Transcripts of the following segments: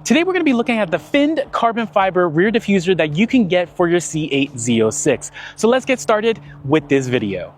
Today we're going to be looking at the finned carbon fiber rear diffuser that you can get for your C8 Z06. So let's get started with this video.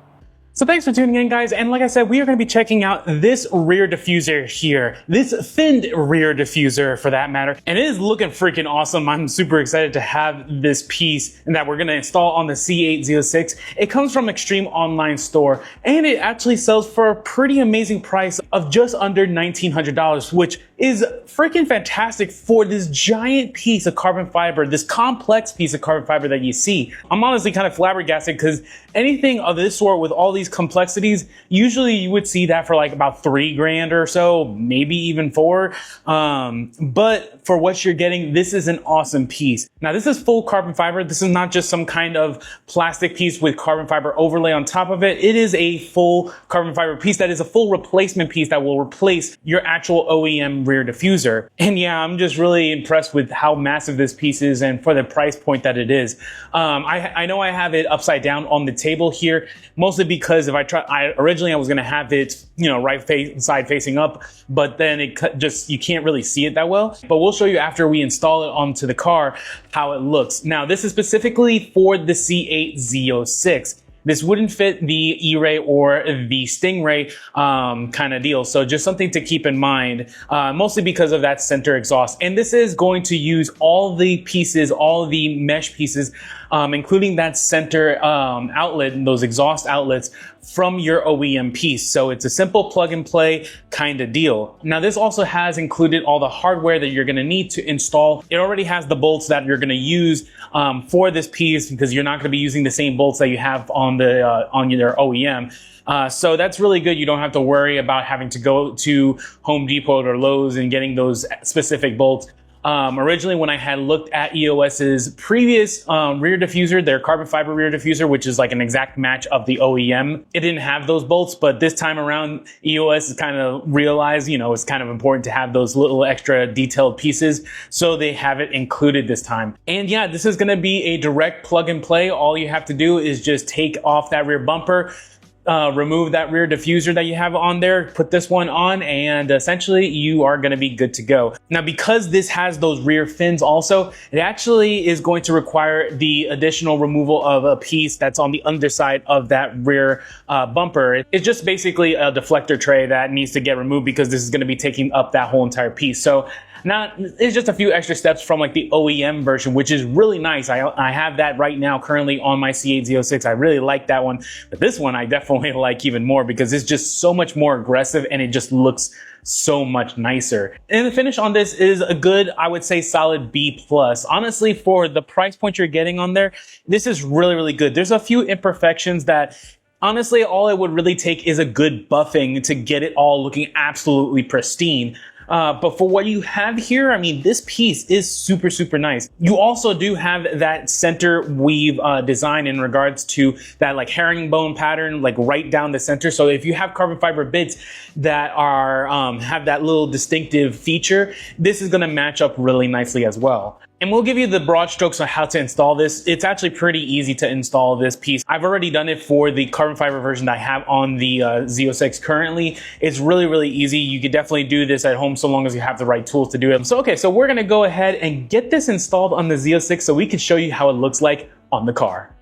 So thanks for tuning in, guys, and like I said, we are going to be checking out this rear diffuser here, this finned rear diffuser for that matter, and it is looking freaking awesome. I'm super excited to have this piece and that we're going to install on the C8 Z06. It comes from Extreme Online Store, and it actually sells for a pretty amazing price of just under $1,900, which is freaking fantastic for this giant piece of carbon fiber, this complex piece of carbon fiber that you see. I'm honestly kind of flabbergasted because anything of this sort with all these complexities, usually you would see that for like about $3,000 or so, maybe even $4,000. But for what you're getting, this is an awesome piece. Now, this is full carbon fiber. This is not just some kind of plastic piece with carbon fiber overlay on top of it. It is a full carbon fiber piece that is a full replacement piece that will replace your actual OEM rear diffuser. And yeah, I'm just really impressed with how massive this piece is and for the price point that it is. I know I have it upside down on the table here, mostly because if originally I was going to have it, right side facing up, but then you can't really see it that well. But we'll show you after we install it onto the car how it looks. Now, this is specifically for the C8 Z06. This wouldn't fit the E-Ray or the Stingray kind of deal. So just something to keep in mind, mostly because of that center exhaust. And this is going to use all the pieces, all the mesh pieces, including that center outlet and those exhaust outlets from your OEM piece. So it's a simple plug and play kind of deal. Now, this also has included all the hardware that you're going to need to install. It already has the bolts that you're going to use for this piece, because you're not going to be using the same bolts that you have on your OEM. So that's really good. You don't have to worry about having to go to Home Depot or Lowe's and getting those specific bolts. Originally, when I had looked at EOS's previous rear diffuser, their carbon fiber rear diffuser, which is like an exact match of the OEM, it didn't have those bolts. But this time around, EOS has kind of realized, it's kind of important to have those little extra detailed pieces. So they have it included this time. And yeah, this is going to be a direct plug and play. All you have to do is just take off that rear bumper, remove that rear diffuser that you have on there, put this one on, and essentially you are going to be good to go. Now, because this has those rear fins also, it actually is going to require the additional removal of a piece that's on the underside of that rear bumper. It's just basically a deflector tray that needs to get removed because this is going to be taking up that whole entire piece. So now, it's just a few extra steps from like the OEM version, which is really nice. I have that right now currently on my C8 Z06. I really like that one, but this one I definitely like even more because it's just so much more aggressive and it just looks so much nicer. And the finish on this is a good, I would say, solid B+. Honestly, for the price point you're getting on there, this is really, really good. There's a few imperfections that honestly, all it would really take is a good buffing to get it all looking absolutely pristine. But for what you have here, I mean, this piece is super, super nice. You also do have that center weave design in regards to that like herringbone pattern, like right down the center. So if you have carbon fiber bits that are have that little distinctive feature, this is going to match up really nicely as well. And we'll give you the broad strokes on how to install this. It's actually pretty easy to install this piece. I've already done it for the carbon fiber version that I have on the Z06 currently. It's really, really easy. You could definitely do this at home so long as you have the right tools to do it. So, okay, so we're gonna go ahead and get this installed on the Z06 so we can show you how it looks like on the car.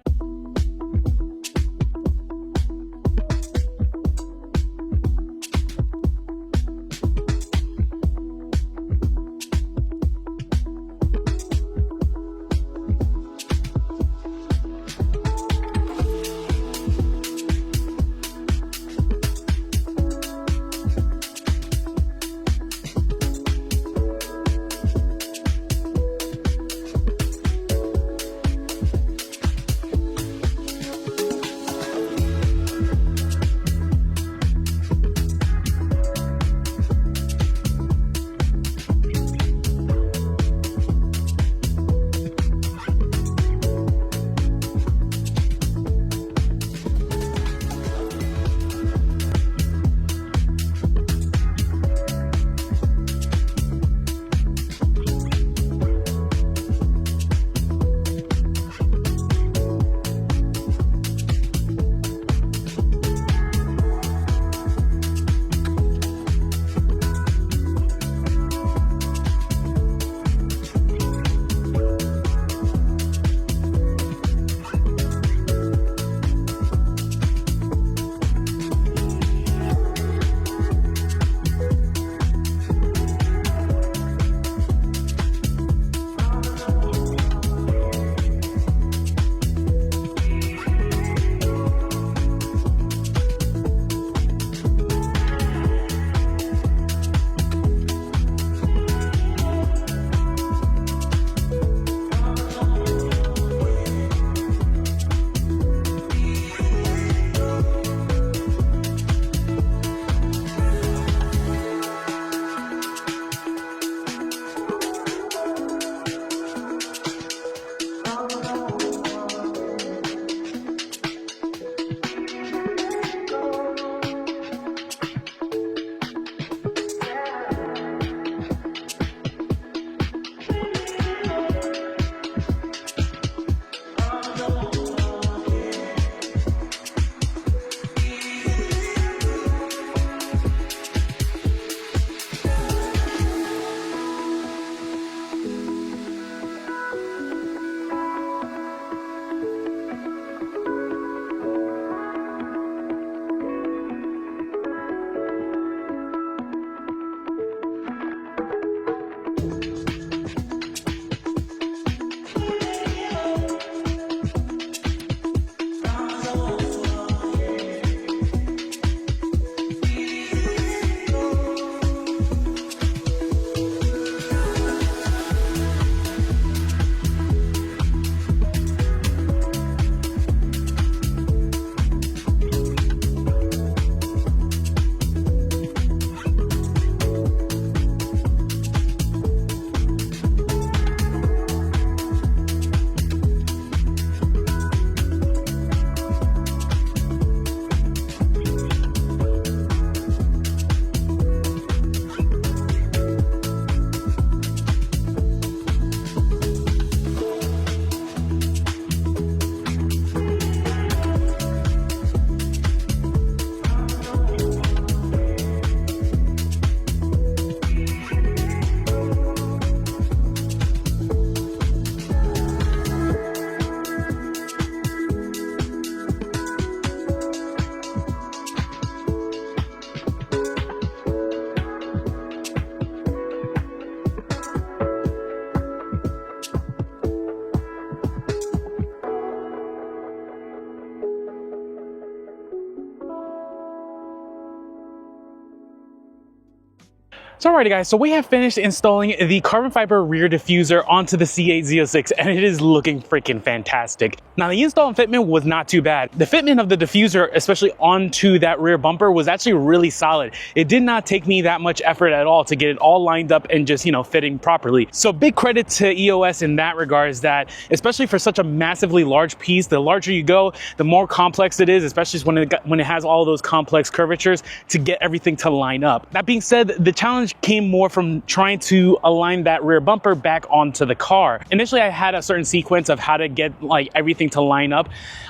So alrighty guys, so we have finished installing the carbon fiber rear diffuser onto the C8 Z06 and it is looking freaking fantastic. Now the install and fitment was not too bad. The fitment of the diffuser, especially onto that rear bumper, was actually really solid. It did not take me that much effort at all to get it all lined up and just, fitting properly. So big credit to EOS in that regard, is that especially for such a massively large piece, the larger you go, the more complex it is, especially when it has all those complex curvatures, to get everything to line up. That being said, the challenge came more from trying to align that rear bumper back onto the car. Initially, I had a certain sequence of how to get everything to line up.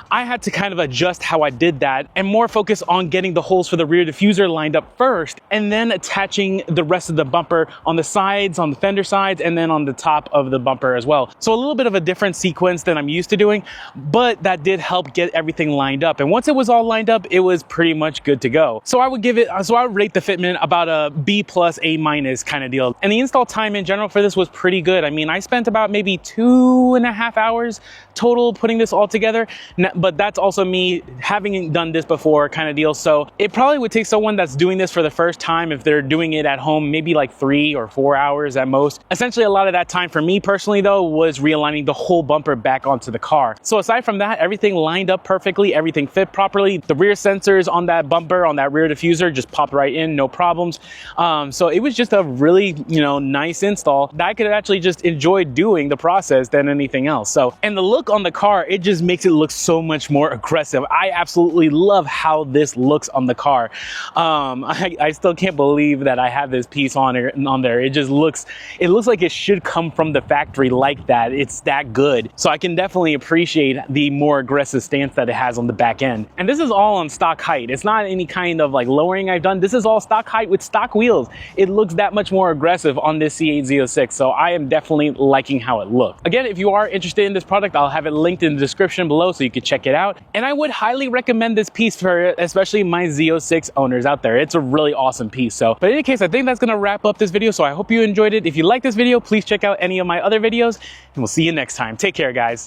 I had to kind of adjust how I did that and more focus on getting the holes for the rear diffuser lined up first, and then attaching the rest of the bumper on the sides, on the fender sides, and then on the top of the bumper as well. So a little bit of a different sequence than I'm used to doing, but that did help get everything lined up. And once it was all lined up, it was pretty much good to go. So I would rate the fitment about a B plus A minus kind of deal. And the install time in general for this was pretty good. I mean, I spent about maybe 2.5 hours total putting this all together, but that's also me having done this before kind of deal. So it probably would take someone that's doing this for the first time, if they're doing it at home, maybe like 3 or 4 hours at most. Essentially, a lot of that time for me personally though was realigning the whole bumper back onto the car. So aside from that, everything lined up perfectly, everything fit properly. The rear sensors on that bumper, on that rear diffuser, just popped right in, no problems. So it was just a really, nice install that I could actually just enjoy doing the process than anything else. So, and the look on the car, it just makes it look so much more aggressive. I absolutely love how this looks on the car. I still can't believe that I have this piece on there. It looks like it should come from the factory like that. It's that good. So I can definitely appreciate the more aggressive stance that it has on the back end. And this is all on stock height. It's not any kind of lowering I've done. This is all stock height with stock wheels. It looks that much more aggressive on this C8 Z06. So I am definitely liking how it looks. Again, if you are interested in this product, I'll have it linked in the description below so you can check it out. And I would highly recommend this piece for especially my Z06 owners out there. It's a really awesome piece. So, but in any case, I think that's going to wrap up this video. So I hope you enjoyed it. If you like this video, please check out any of my other videos and we'll see you next time. Take care, guys.